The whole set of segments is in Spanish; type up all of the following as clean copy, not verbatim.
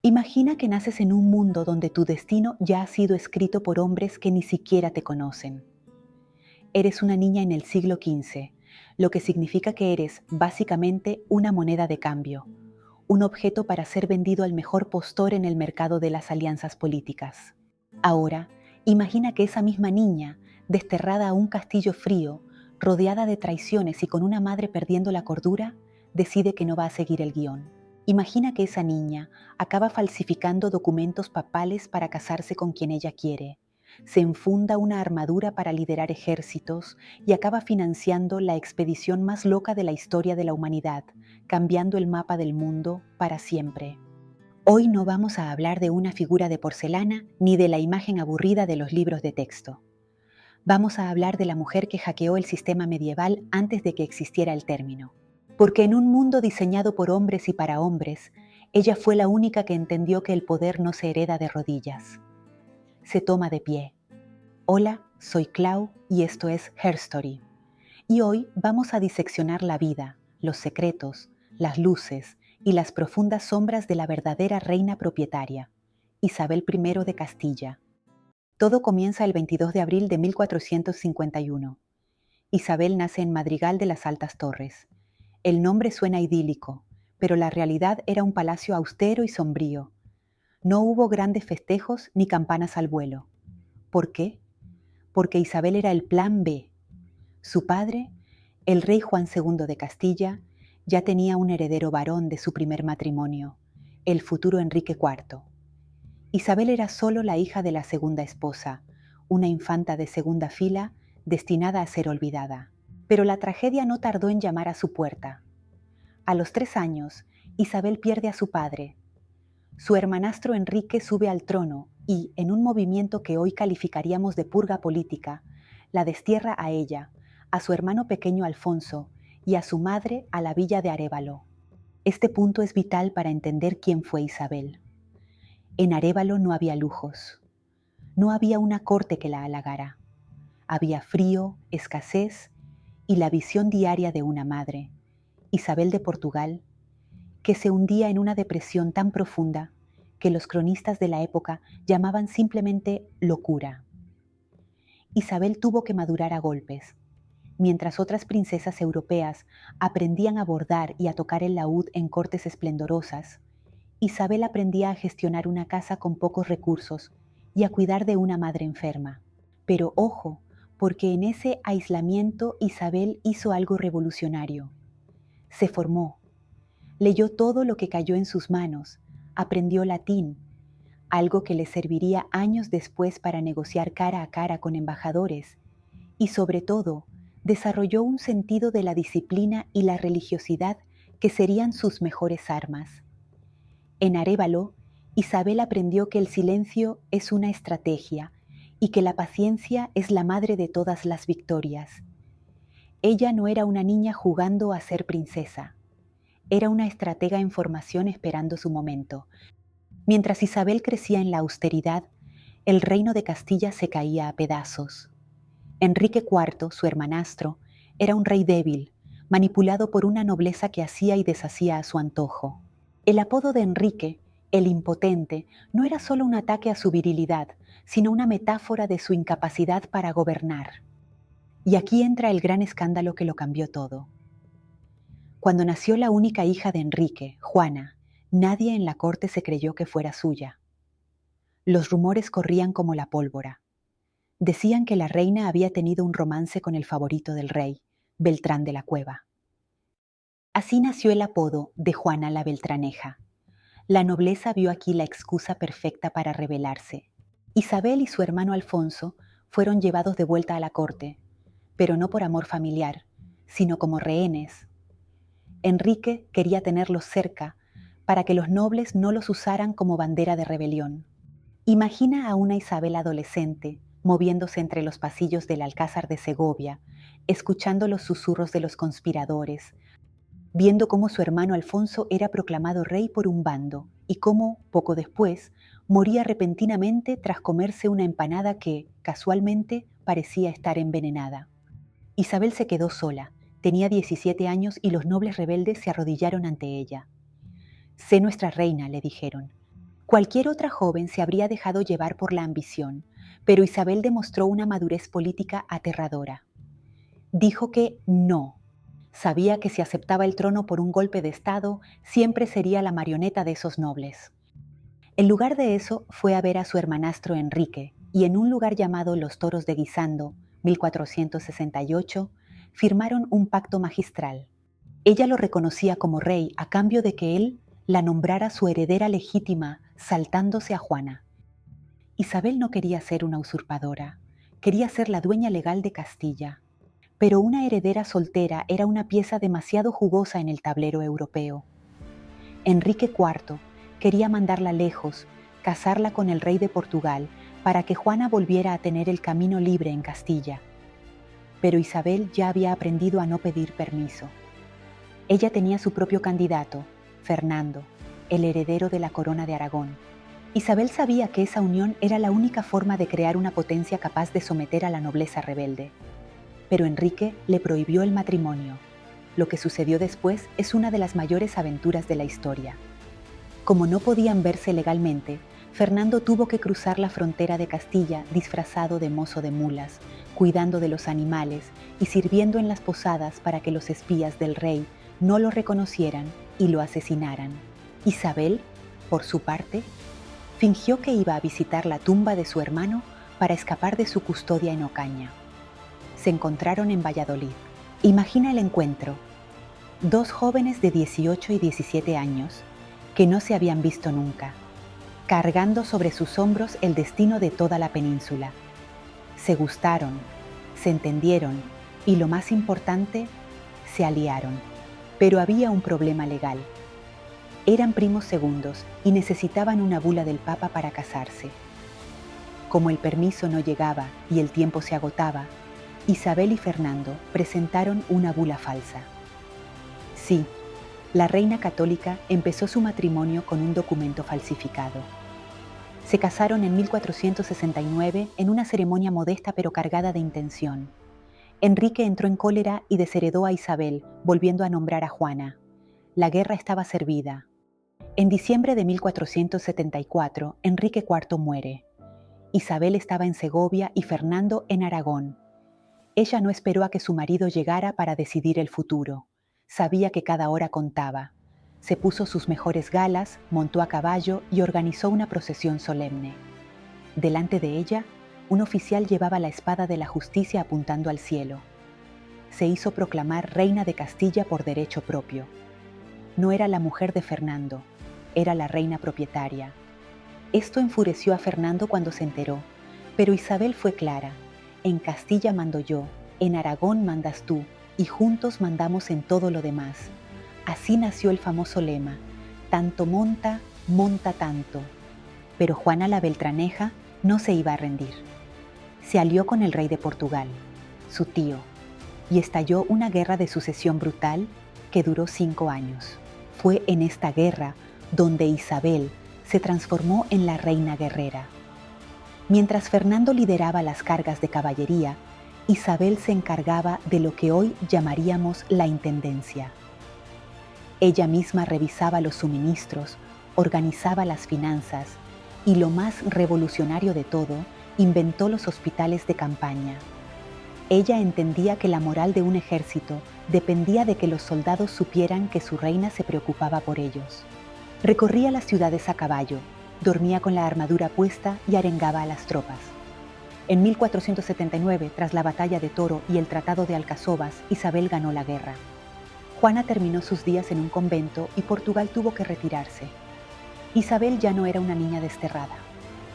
Imagina que naces en un mundo donde tu destino ya ha sido escrito por hombres que ni siquiera te conocen. Eres una niña en el siglo XV, lo que significa que eres básicamente una moneda de cambio, un objeto para ser vendido al mejor postor en el mercado de las alianzas políticas. Ahora, imagina que esa misma niña, desterrada a un castillo frío, rodeada de traiciones y con una madre perdiendo la cordura, decide que no va a seguir el guión. Imagina que esa niña acaba falsificando documentos papales para casarse con quien ella quiere, se enfunda una armadura para liderar ejércitos y acaba financiando la expedición más loca de la historia de la humanidad, cambiando el mapa del mundo para siempre. Hoy no vamos a hablar de una figura de porcelana ni de la imagen aburrida de los libros de texto. Vamos a hablar de la mujer que hackeó el sistema medieval antes de que existiera el término. Porque en un mundo diseñado por hombres y para hombres, ella fue la única que entendió que el poder no se hereda de rodillas. Se toma de pie. Hola, soy Clau y esto es Her Story. Y hoy vamos a diseccionar la vida, los secretos, las luces y las profundas sombras de la verdadera reina propietaria, Isabel I de Castilla. Todo comienza el 22 de abril de 1451. Isabel nace en Madrigal de las Altas Torres. El nombre suena idílico, pero la realidad era un palacio austero y sombrío. No hubo grandes festejos ni campanas al vuelo. ¿Por qué? Porque Isabel era el plan B. Su padre, el rey Juan II de Castilla, ya tenía un heredero varón de su primer matrimonio, el futuro Enrique IV. Isabel era solo la hija de la segunda esposa, una infanta de segunda fila destinada a ser olvidada. Pero la tragedia no tardó en llamar a su puerta. A los 3 años, Isabel pierde a su padre. Su hermanastro Enrique sube al trono y, en un movimiento que hoy calificaríamos de purga política, la destierra a ella, a su hermano pequeño Alfonso y a su madre a la villa de Arévalo. Este punto es vital para entender quién fue Isabel. En Arévalo no había lujos. No había una corte que la halagara. Había frío, escasez y la visión diaria de una madre, Isabel de Portugal, que se hundía en una depresión tan profunda que los cronistas de la época llamaban simplemente locura. Isabel tuvo que madurar a golpes. Mientras otras princesas europeas aprendían a bordar y a tocar el laúd en cortes esplendorosas, Isabel aprendía a gestionar una casa con pocos recursos y a cuidar de una madre enferma. Pero ojo, porque en ese aislamiento Isabel hizo algo revolucionario. Se formó. Leyó todo lo que cayó en sus manos, aprendió latín, algo que le serviría años después para negociar cara a cara con embajadores, y sobre todo, desarrolló un sentido de la disciplina y la religiosidad que serían sus mejores armas. En Arévalo, Isabel aprendió que el silencio es una estrategia y que la paciencia es la madre de todas las victorias. Ella no era una niña jugando a ser princesa. Era una estratega en formación esperando su momento. Mientras Isabel crecía en la austeridad, el reino de Castilla se caía a pedazos. Enrique IV, su hermanastro, era un rey débil, manipulado por una nobleza que hacía y deshacía a su antojo. El apodo de Enrique, el impotente, no era solo un ataque a su virilidad, sino una metáfora de su incapacidad para gobernar. Y aquí entra el gran escándalo que lo cambió todo. Cuando nació la única hija de Enrique, Juana, nadie en la corte se creyó que fuera suya. Los rumores corrían como la pólvora. Decían que la reina había tenido un romance con el favorito del rey, Beltrán de la Cueva. Así nació el apodo de Juana la Beltraneja. La nobleza vio aquí la excusa perfecta para rebelarse. Isabel y su hermano Alfonso fueron llevados de vuelta a la corte, pero no por amor familiar, sino como rehenes. Enrique quería tenerlos cerca para que los nobles no los usaran como bandera de rebelión. Imagina a una Isabel adolescente moviéndose entre los pasillos del Alcázar de Segovia, escuchando los susurros de los conspiradores, viendo cómo su hermano Alfonso era proclamado rey por un bando y cómo, poco después, moría repentinamente tras comerse una empanada que, casualmente, parecía estar envenenada. Isabel se quedó sola, tenía 17 años y los nobles rebeldes se arrodillaron ante ella. «Sé nuestra reina», le dijeron. Cualquier otra joven se habría dejado llevar por la ambición, pero Isabel demostró una madurez política aterradora. Dijo que no. Sabía que si aceptaba el trono por un golpe de Estado, siempre sería la marioneta de esos nobles. En lugar de eso, fue a ver a su hermanastro Enrique y en un lugar llamado Los Toros de Guisando, 1468, firmaron un pacto magistral. Ella lo reconocía como rey a cambio de que él la nombrara su heredera legítima, saltándose a Juana. Isabel no quería ser una usurpadora, quería ser la dueña legal de Castilla, pero una heredera soltera era una pieza demasiado jugosa en el tablero europeo. Enrique IV quería mandarla lejos, casarla con el rey de Portugal, para que Juana volviera a tener el camino libre en Castilla. Pero Isabel ya había aprendido a no pedir permiso. Ella tenía su propio candidato, Fernando, el heredero de la corona de Aragón. Isabel sabía que esa unión era la única forma de crear una potencia capaz de someter a la nobleza rebelde. Pero Enrique le prohibió el matrimonio. Lo que sucedió después es una de las mayores aventuras de la historia. Como no podían verse legalmente, Fernando tuvo que cruzar la frontera de Castilla disfrazado de mozo de mulas, cuidando de los animales y sirviendo en las posadas para que los espías del rey no lo reconocieran y lo asesinaran. Isabel, por su parte, fingió que iba a visitar la tumba de su hermano para escapar de su custodia en Ocaña. Se encontraron en Valladolid. Imagina el encuentro. Dos jóvenes de 18 y 17 años que no se habían visto nunca, cargando sobre sus hombros el destino de toda la península. Se gustaron, se entendieron y, lo más importante, se aliaron. Pero había un problema legal. Eran primos segundos y necesitaban una bula del Papa para casarse. Como el permiso no llegaba y el tiempo se agotaba, Isabel y Fernando presentaron una bula falsa. Sí, la reina católica empezó su matrimonio con un documento falsificado. Se casaron en 1469 en una ceremonia modesta pero cargada de intención. Enrique entró en cólera y desheredó a Isabel, volviendo a nombrar a Juana. La guerra estaba servida. En diciembre de 1474, Enrique IV muere. Isabel estaba en Segovia y Fernando en Aragón. Ella no esperó a que su marido llegara para decidir el futuro. Sabía que cada hora contaba. Se puso sus mejores galas, montó a caballo y organizó una procesión solemne. Delante de ella, un oficial llevaba la espada de la justicia apuntando al cielo. Se hizo proclamar reina de Castilla por derecho propio. No era la mujer de Fernando, era la reina propietaria. Esto enfureció a Fernando cuando se enteró, pero Isabel fue clara. En Castilla mando yo, en Aragón mandas tú, y juntos mandamos en todo lo demás. Así nació el famoso lema, tanto monta, monta tanto. Pero Juana la Beltraneja no se iba a rendir. Se alió con el rey de Portugal, su tío, y estalló una guerra de sucesión brutal que duró 5 años. Fue en esta guerra donde Isabel se transformó en la reina guerrera. Mientras Fernando lideraba las cargas de caballería, Isabel se encargaba de lo que hoy llamaríamos la intendencia. Ella misma revisaba los suministros, organizaba las finanzas y, lo más revolucionario de todo, inventó los hospitales de campaña. Ella entendía que la moral de un ejército dependía de que los soldados supieran que su reina se preocupaba por ellos. Recorría las ciudades a caballo, dormía con la armadura puesta y arengaba a las tropas. En 1479, tras la batalla de Toro y el Tratado de Alcazovas, Isabel ganó la guerra. Juana terminó sus días en un convento y Portugal tuvo que retirarse. Isabel ya no era una niña desterrada.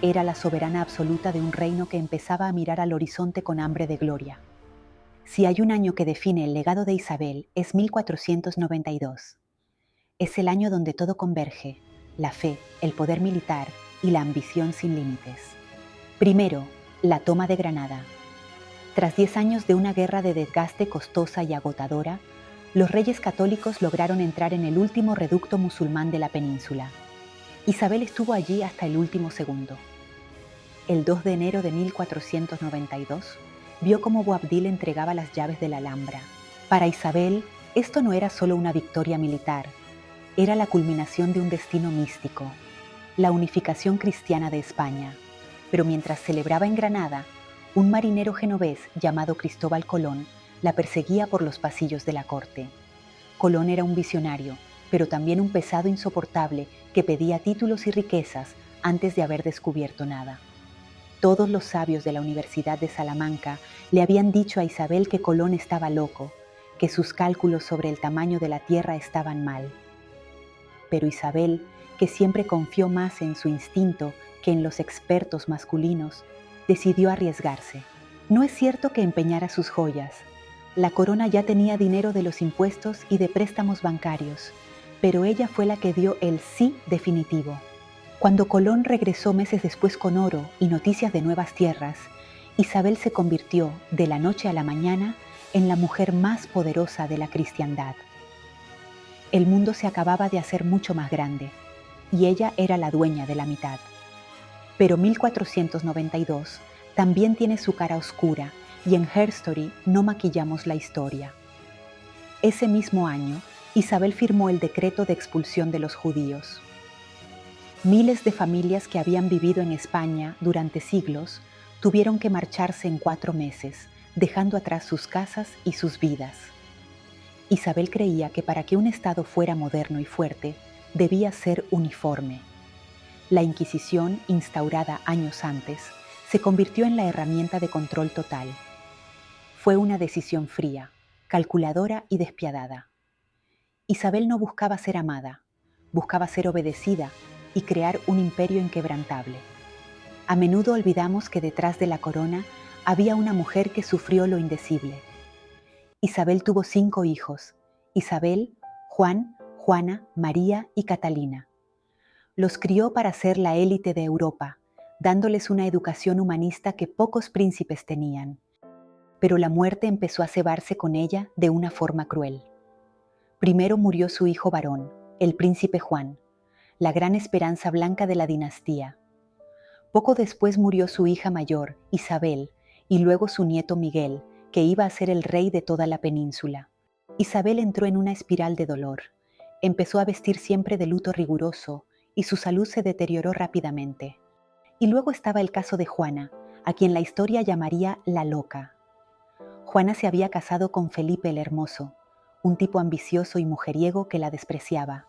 Era la soberana absoluta de un reino que empezaba a mirar al horizonte con hambre de gloria. Si hay un año que define el legado de Isabel, es 1492. Es el año donde todo converge: la fe, el poder militar y la ambición sin límites. Primero, la toma de Granada. Tras 10 años de una guerra de desgaste costosa y agotadora, los reyes católicos lograron entrar en el último reducto musulmán de la península. Isabel estuvo allí hasta el último segundo. El 2 de enero de 1492, vio cómo Boabdil entregaba las llaves de la Alhambra. Para Isabel, esto no era solo una victoria militar, era la culminación de un destino místico. la unificación cristiana de España. Pero mientras celebraba en Granada, un marinero genovés llamado Cristóbal Colón la perseguía por los pasillos de la corte. Colón era un visionario, pero también un pesado insoportable que pedía títulos y riquezas antes de haber descubierto nada. Todos los sabios de la Universidad de Salamanca le habían dicho a Isabel que Colón estaba loco, que sus cálculos sobre el tamaño de la Tierra estaban mal. Pero Isabel, que siempre confió más en su instinto que en los expertos masculinos, decidió arriesgarse. No es cierto que empeñara sus joyas. La corona ya tenía dinero de los impuestos y de préstamos bancarios, pero ella fue la que dio el sí definitivo. Cuando Colón regresó meses después con oro y noticias de nuevas tierras, Isabel se convirtió, de la noche a la mañana, en la mujer más poderosa de la cristiandad. El mundo se acababa de hacer mucho más grande, y ella era la dueña de la mitad. Pero 1492 también tiene su cara oscura, y en Herstory no maquillamos la historia. Ese mismo año, Isabel firmó el decreto de expulsión de los judíos. Miles de familias que habían vivido en España durante siglos tuvieron que marcharse en 4 meses, dejando atrás sus casas y sus vidas. Isabel creía que para que un Estado fuera moderno y fuerte, debía ser uniforme. La Inquisición, instaurada años antes, se convirtió en la herramienta de control total. Fue una decisión fría, calculadora y despiadada. Isabel no buscaba ser amada, buscaba ser obedecida y crear un imperio inquebrantable. A menudo olvidamos que detrás de la corona había una mujer que sufrió lo indecible. Isabel tuvo 5 hijos: Isabel, Juan, Juana, María y Catalina. Los crió para ser la élite de Europa, dándoles una educación humanista que pocos príncipes tenían. Pero la muerte empezó a cebarse con ella de una forma cruel. Primero murió su hijo varón, el príncipe Juan, la gran esperanza blanca de la dinastía. Poco después murió su hija mayor, Isabel, y luego su nieto Miguel, que iba a ser el rey de toda la península. Isabel entró en una espiral de dolor. Empezó a vestir siempre de luto riguroso y su salud se deterioró rápidamente. Y luego estaba el caso de Juana, a quien la historia llamaría la loca. Juana se había casado con Felipe el Hermoso, un tipo ambicioso y mujeriego que la despreciaba.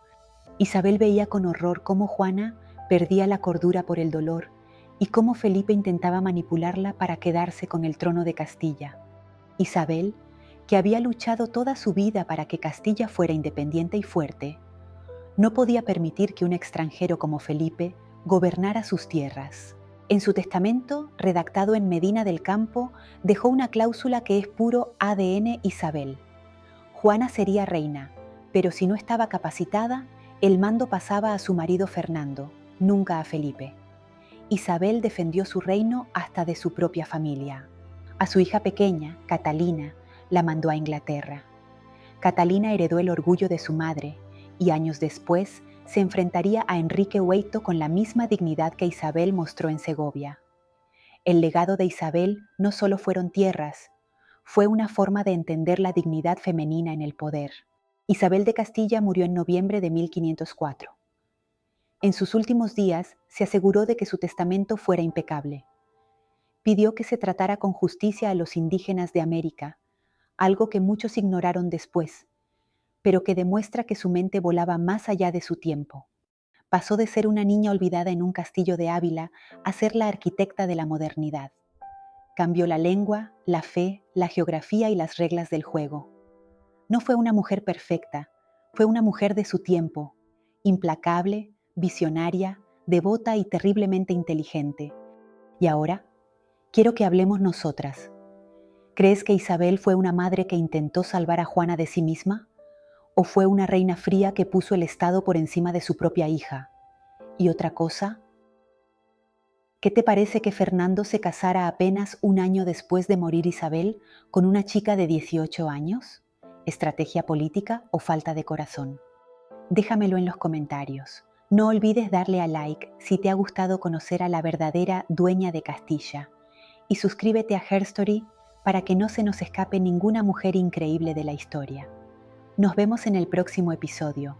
Isabel veía con horror cómo Juana perdía la cordura por el dolor y cómo Felipe intentaba manipularla para quedarse con el trono de Castilla. Isabel, que había luchado toda su vida para que Castilla fuera independiente y fuerte, no podía permitir que un extranjero como Felipe gobernara sus tierras. En su testamento, redactado en Medina del Campo, dejó una cláusula que es puro ADN Isabel. Juana sería reina, pero si no estaba capacitada, el mando pasaba a su marido Fernando, nunca a Felipe. Isabel defendió su reino hasta de su propia familia. A su hija pequeña, Catalina, la mandó a Inglaterra. Catalina heredó el orgullo de su madre y años después se enfrentaría a Enrique VIII con la misma dignidad que Isabel mostró en Segovia. El legado de Isabel no solo fueron tierras, fue una forma de entender la dignidad femenina en el poder. Isabel de Castilla murió en noviembre de 1504. En sus últimos días se aseguró de que su testamento fuera impecable. Pidió que se tratara con justicia a los indígenas de América, algo que muchos ignoraron después, pero que demuestra que su mente volaba más allá de su tiempo. Pasó de ser una niña olvidada en un castillo de Ávila a ser la arquitecta de la modernidad. Cambió la lengua, la fe, la geografía y las reglas del juego. No fue una mujer perfecta, fue una mujer de su tiempo, implacable, visionaria, devota y terriblemente inteligente. Y ahora, quiero que hablemos nosotras. ¿Crees que Isabel fue una madre que intentó salvar a Juana de sí misma? ¿O fue una reina fría que puso el Estado por encima de su propia hija? ¿Y otra cosa? ¿Qué te parece que Fernando se casara apenas un año después de morir Isabel con una chica de 18 años? ¿Estrategia política o falta de corazón? Déjamelo en los comentarios. No olvides darle a like si te ha gustado conocer a la verdadera dueña de Castilla y suscríbete a Herstory para que no se nos escape ninguna mujer increíble de la historia. Nos vemos en el próximo episodio.